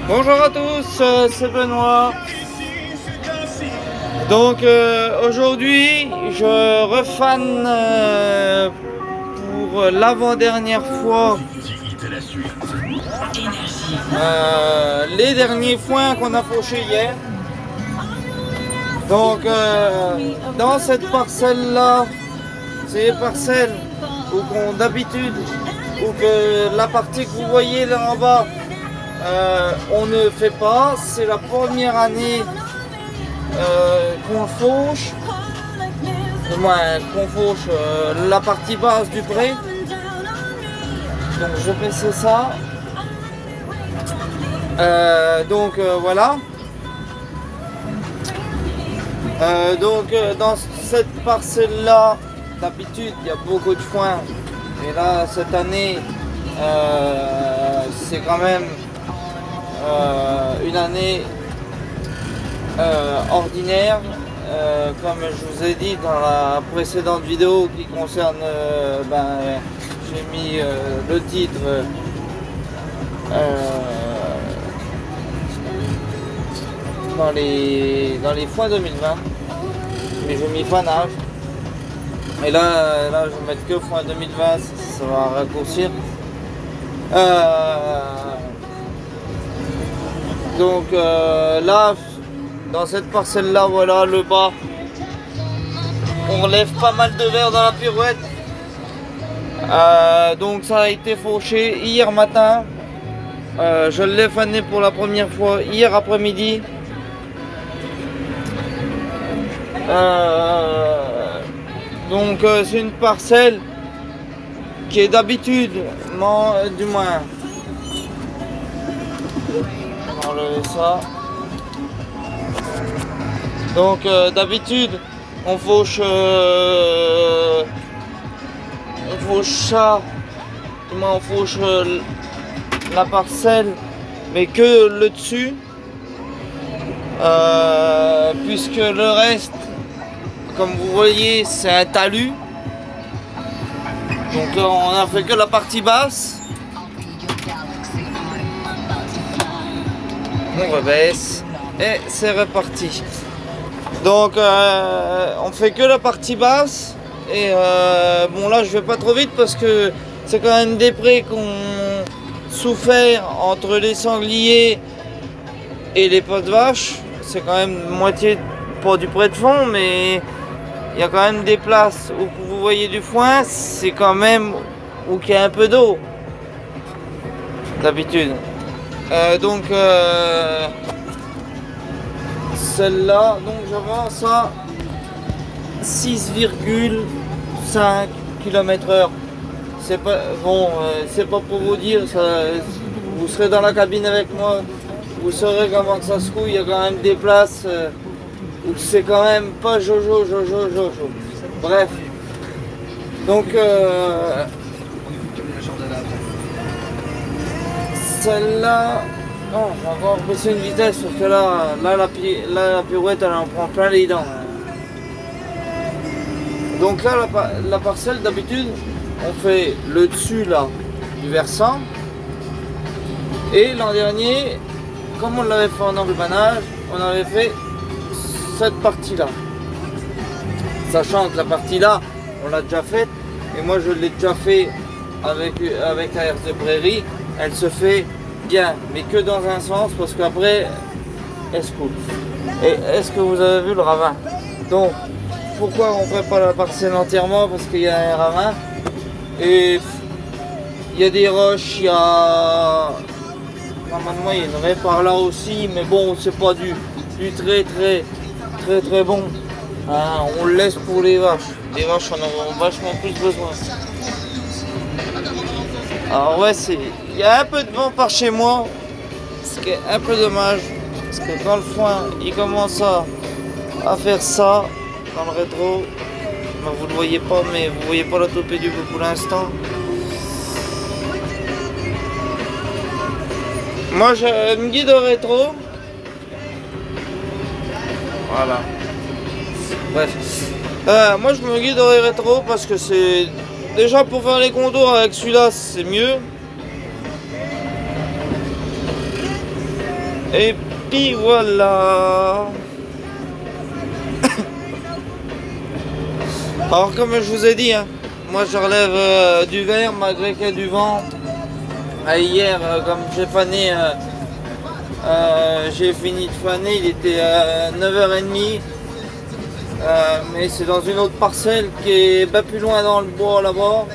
Bonjour à tous, c'est Benoît. Donc aujourd'hui je refane pour l'avant-dernière fois les derniers foins qu'on a fauchés hier. Donc dans cette parcelle là, c'est les parcelles où d'habitude, où que la partie que vous voyez là en bas, on ne fait pas, c'est la première année qu'on fauche, du moins qu'on fauche la partie basse du pré. Donc je fais ça. Voilà. Dans cette parcelle là, d'habitude il y a beaucoup de foin. Et là cette année c'est quand même une année ordinaire, comme je vous ai dit dans la précédente vidéo qui concerne, j'ai mis le titre dans les foins 2020, mais j'ai mis fanage. Et là je vais mettre que foin 2020, ça va raccourcir. Là, dans cette parcelle là, voilà le bas, on relève pas mal de verre dans la pirouette. Donc ça a été fauché hier matin. Je l'ai fané pour la première fois hier après-midi. C'est une parcelle qui est d'habitude, du moins, on va enlever ça. Donc d'habitude on fauche ça, du moins on fauche la parcelle, mais que le dessus, puisque le reste, comme vous voyez, c'est un talus. Donc on a fait que la partie basse. On rebaisse et c'est reparti. Donc on fait que la partie basse. Et bon, là je vais pas trop vite parce que c'est quand même des prés qu'on souffert entre les sangliers et les pots de vache. C'est quand même moitié pas du pré de fond, mais il y a quand même des places où vous voyez du foin, c'est quand même où il y a un peu d'eau d'habitude. Celle-là, donc j'avance à 6,5 km/h. C'est pas bon, c'est pas pour vous dire, vous serez dans la cabine avec moi, vous saurez comment que ça se couille. Il y a quand même des places où c'est quand même pas jojo. Bref, donc celle-là, non, j'ai encore baissé une vitesse parce que là la pirouette elle en prend plein les dents. Donc là la parcelle d'habitude on fait le dessus là du versant, et l'an dernier, comme on l'avait fait en angle banage, on avait fait cette partie là, sachant que la partie là on l'a déjà faite, et moi je l'ai déjà fait avec la herse de prairie. Elle se fait bien, mais que dans un sens, parce qu'après elle se coule. Et est-ce que vous avez vu le ravin? Donc pourquoi on ne fait pas la parcelle entièrement? Parce qu'il y a un ravin et il y a des roches, il y a normalement il y en aurait par là aussi, mais bon, c'est pas du très bon. Hein, on le laisse pour les vaches. Les vaches en ont vachement plus besoin. Alors ouais, il y a un peu de vent par chez moi, ce qui est un peu dommage, parce que quand le foin il commence à faire ça dans le rétro, ben, vous le voyez pas, mais vous voyez pas la topée du bout pour l'instant. Moi je me guide au rétro. Voilà. Bref. Moi je me guide au rétro parce que c'est déjà pour faire les contours avec celui-là, c'est mieux. Et puis voilà. Alors comme je vous ai dit, hein, moi je relève du verre malgré qu'il y ait du vent. Hier, comme j'ai fané, j'ai fini de faner, il était 9h30. Mais c'est dans une autre parcelle qui est pas plus loin dans le bois là-bas.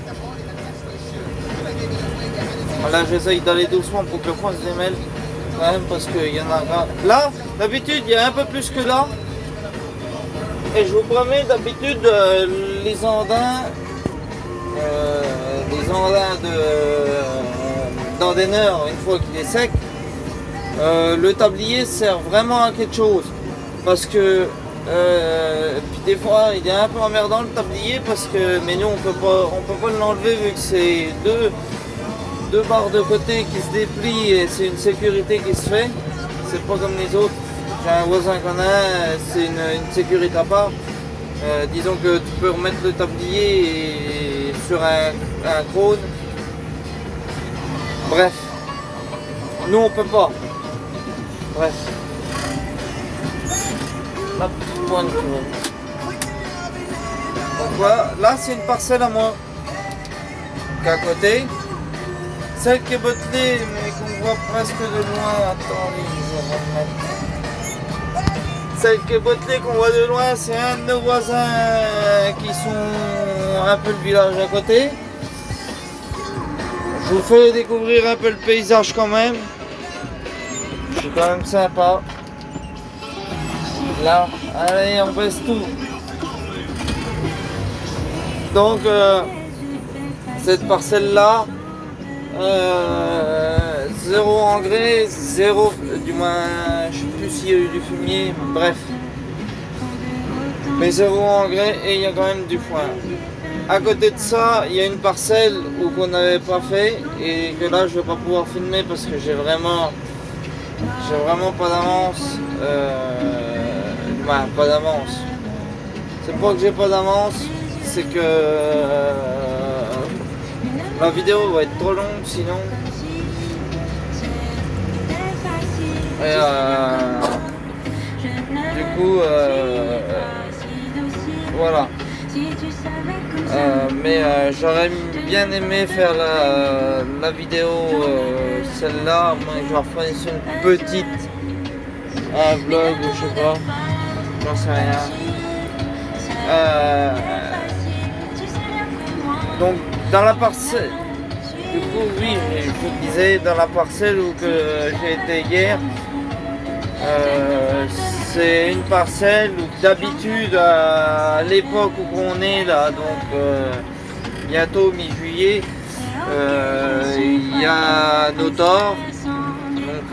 Là j'essaye d'aller doucement pour que le point se démêle quand même parce qu'il y en a là, d'habitude il y a un peu plus que là. Et je vous promets, d'habitude les andins d'Andeneur, une fois qu'il est sec, le tablier sert vraiment à quelque chose. Parce que puis des fois il est un peu emmerdant le tablier parce que mais nous on peut pas l'enlever vu que c'est deux barres de côté qui se déplient et c'est une sécurité qui se fait. C'est pas comme les autres. J'ai un voisin qu'on a, c'est une sécurité à part. Disons que tu peux remettre le tablier sur un crâne. Bref. Nous on peut pas. Bref. La petite pointe. Donc voilà, là c'est une parcelle à moi. Qu'à côté. Celle qui est bottelée mais qu'on voit presque de loin. Attendez, je vais remettre. Celle qui est bottelée qu'on voit de loin, c'est un de nos voisins qui sont un peu le village à côté. Je vous fais découvrir un peu le paysage quand même. C'est quand même sympa. Là, allez, on baisse tout. Donc, cette parcelle-là, 0 engrais, 0, du moins, je sais plus s'il y a eu du fumier, bref. Mais 0 engrais et il y a quand même du foin. À côté de ça, il y a une parcelle où qu'on n'avait pas fait et que là je vais pas pouvoir filmer parce que j'ai vraiment pas d'avance. Pas d'avance. C'est pas que j'ai pas d'avance, c'est que la vidéo va être trop longue sinon. Et du coup, voilà. Mais j'aurais bien aimé faire la vidéo, celle-là, moi je leur fournisse une petite, un vlog ou je sais pas, j'en sais rien. Donc dans la parcelle, du coup oui, je vous disais, dans la parcelle où que j'ai été hier, c'est une parcelle où d'habitude à l'époque où on est là, donc bientôt mi-juillet, il y a nos torts, donc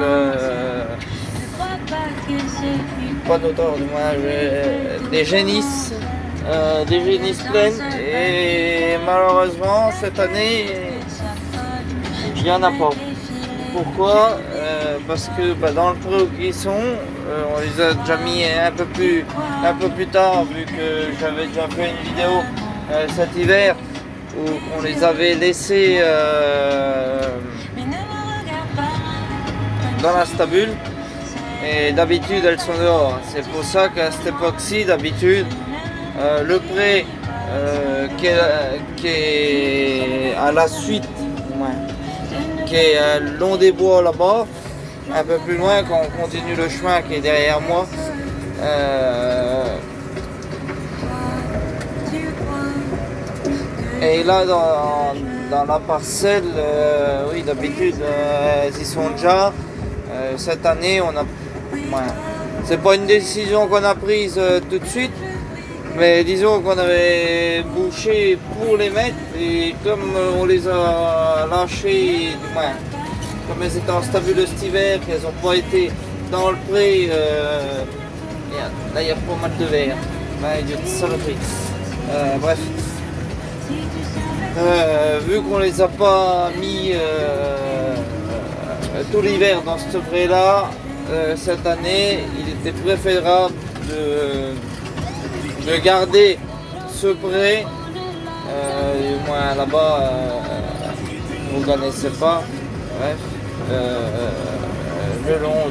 pas nos torts, du moins des génisses pleines et malheureusement cette année il n'y en a pas. Pourquoi? Parce que dans le pré où ils sont, on les a déjà mis un peu plus tard vu que j'avais déjà fait une vidéo cet hiver où on les avait laissés dans la stabule et d'habitude elles sont dehors. C'est pour ça qu'à cette époque-ci d'habitude le pré qui est à la suite, qui est le long des bois là-bas, un peu plus loin quand on continue le chemin qui est derrière moi. Et là dans la parcelle, oui d'habitude ils y sont déjà. Cette année on a, c'est pas une décision qu'on a prise tout de suite. Mais disons qu'on avait bouché pour les mettre et comme on les a lâchés, du moins, comme elles étaient en stabule cet hiver, qu'elles n'ont pas été dans le pré, là il y a pas mal de verre, il y a de saloperies. Bref, vu qu'on les a pas mis tout l'hiver dans ce pré là, cette année il était préférable de garder ce pré, du moins là-bas, vous ne connaissez pas, bref, le long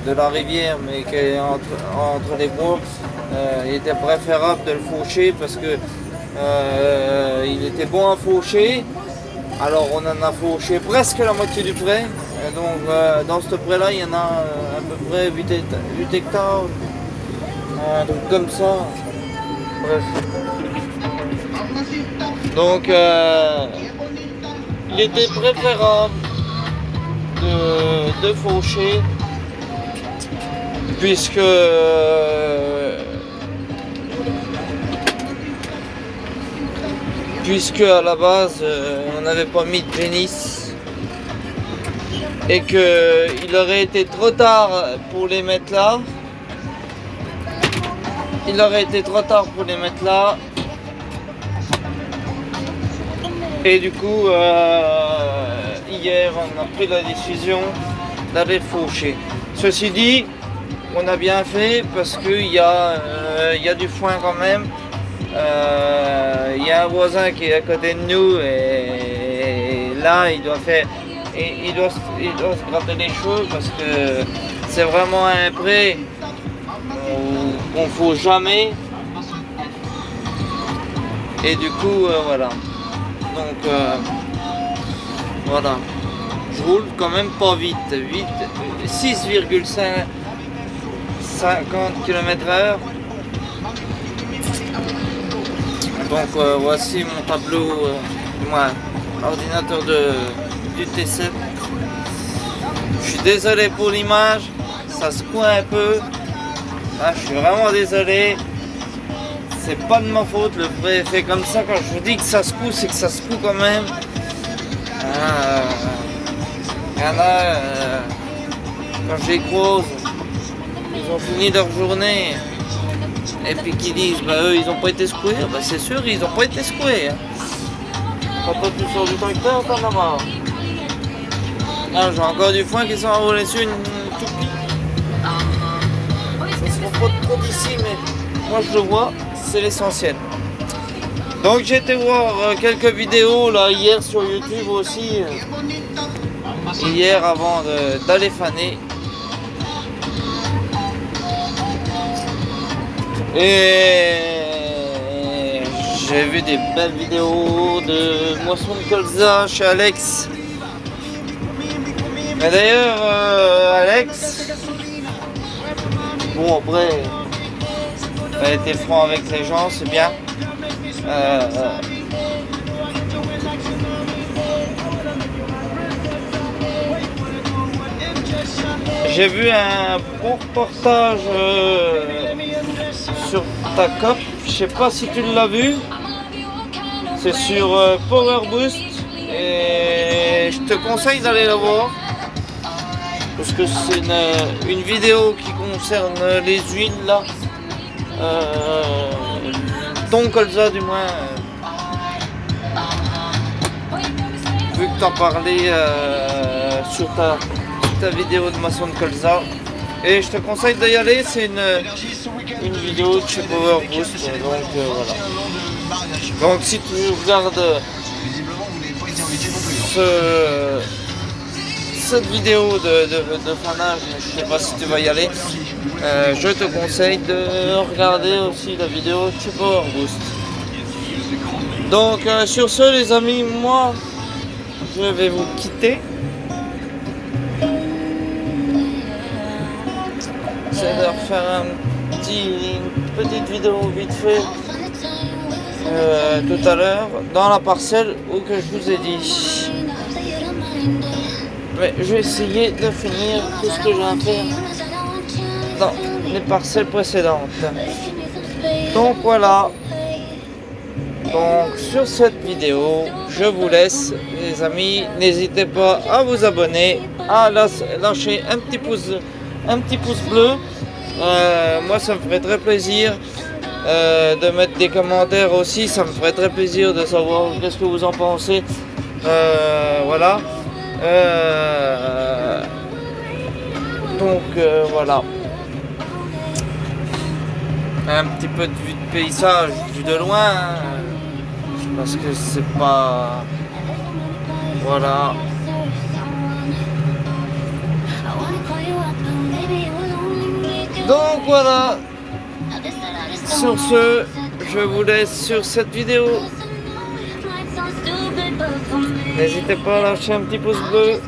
de la rivière, mais qui est entre les bois, il était préférable de le faucher parce que il était bon à faucher. Alors on en a fauché presque la moitié du pré. Donc dans ce pré là il y en a à peu près 8 hectares, un truc comme ça. Bref. Donc il était préférable de faucher puisque à la base on n'avait pas mis de pénis et que il aurait été trop tard pour les mettre là. Et du coup hier on a pris la décision d'aller faucher. Ceci dit, on a bien fait parce qu'il y a du foin quand même. Il y a un voisin qui est à côté de nous et là il doit se gratter les cheveux parce que c'est vraiment un pré qu'on ne faut jamais. Et du coup voilà. Donc voilà. Je roule quand même pas vite. 6,50 km/h. Donc voici mon tableau, ordinateur du T7. Je suis désolé pour l'image, ça se coin un peu. Là, je suis vraiment désolé. C'est pas de ma faute, le pré est fait comme ça. Quand je vous dis que ça se coud, c'est que ça se coud quand même. Il y en a, quand je les croise, ils ont fini leur journée. Et puis qui disent, bah eux ils ont pas été secoués, bah c'est sûr ils ont pas été secoués. Hein. Quand toi tu sors du tracteur, t'en as marre. Ah, j'ai encore du foin qui sont envolés sur une toupie. Ça se voit pas trop d'ici, mais moi je le vois, c'est l'essentiel. Donc j'ai été voir quelques vidéos là hier sur YouTube aussi. Hier avant d'aller faner. Et j'ai vu des belles vidéos de moisson de colza chez Alex. Mais d'ailleurs, Alex, bon après, elle a été franc avec les gens, c'est bien. J'ai vu un bon reportage sur ta COP, je sais pas si tu l'as vu, c'est sur Power Boost et je te conseille d'aller la voir parce que c'est une vidéo qui concerne les huiles là, ton colza du moins, vu que tu en parlais sur ta vidéo de moisson de colza. Et je te conseille d'y aller, c'est une vidéo de chez Power Boost, donc voilà. Donc si tu regardes cette vidéo de fanage, je sais pas si tu vas y aller, je te conseille de regarder aussi la vidéo de chez Power Boost. Donc sur ce les amis, moi je vais vous quitter. C'est de refaire une petite vidéo vite fait tout à l'heure dans la parcelle où que je vous ai dit. Mais je vais essayer de finir tout ce que j'ai à faire dans les parcelles précédentes. Donc voilà. Donc sur cette vidéo, je vous laisse les amis. N'hésitez pas à vous abonner, à lâcher un petit pouce bleu. Moi ça me ferait très plaisir de mettre des commentaires aussi, ça me ferait très plaisir de savoir qu'est-ce que vous en pensez. Voilà. Donc voilà. Un petit peu de vue de paysage vu de loin, parce que c'est pas... Voilà. Donc voilà. Sur ce, je vous laisse sur cette vidéo. N'hésitez pas à lâcher un petit pouce bleu.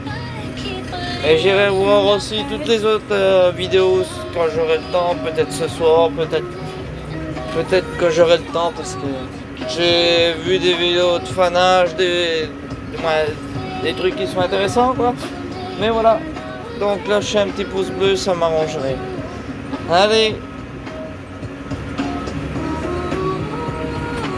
Et j'irai voir aussi toutes les autres vidéos quand j'aurai le temps, peut-être ce soir, peut-être que j'aurai le temps parce que j'ai vu des vidéos de fanage, des trucs qui sont intéressants quoi. Mais voilà, donc lâchez un petit pouce bleu, ça m'arrangerait. Allez,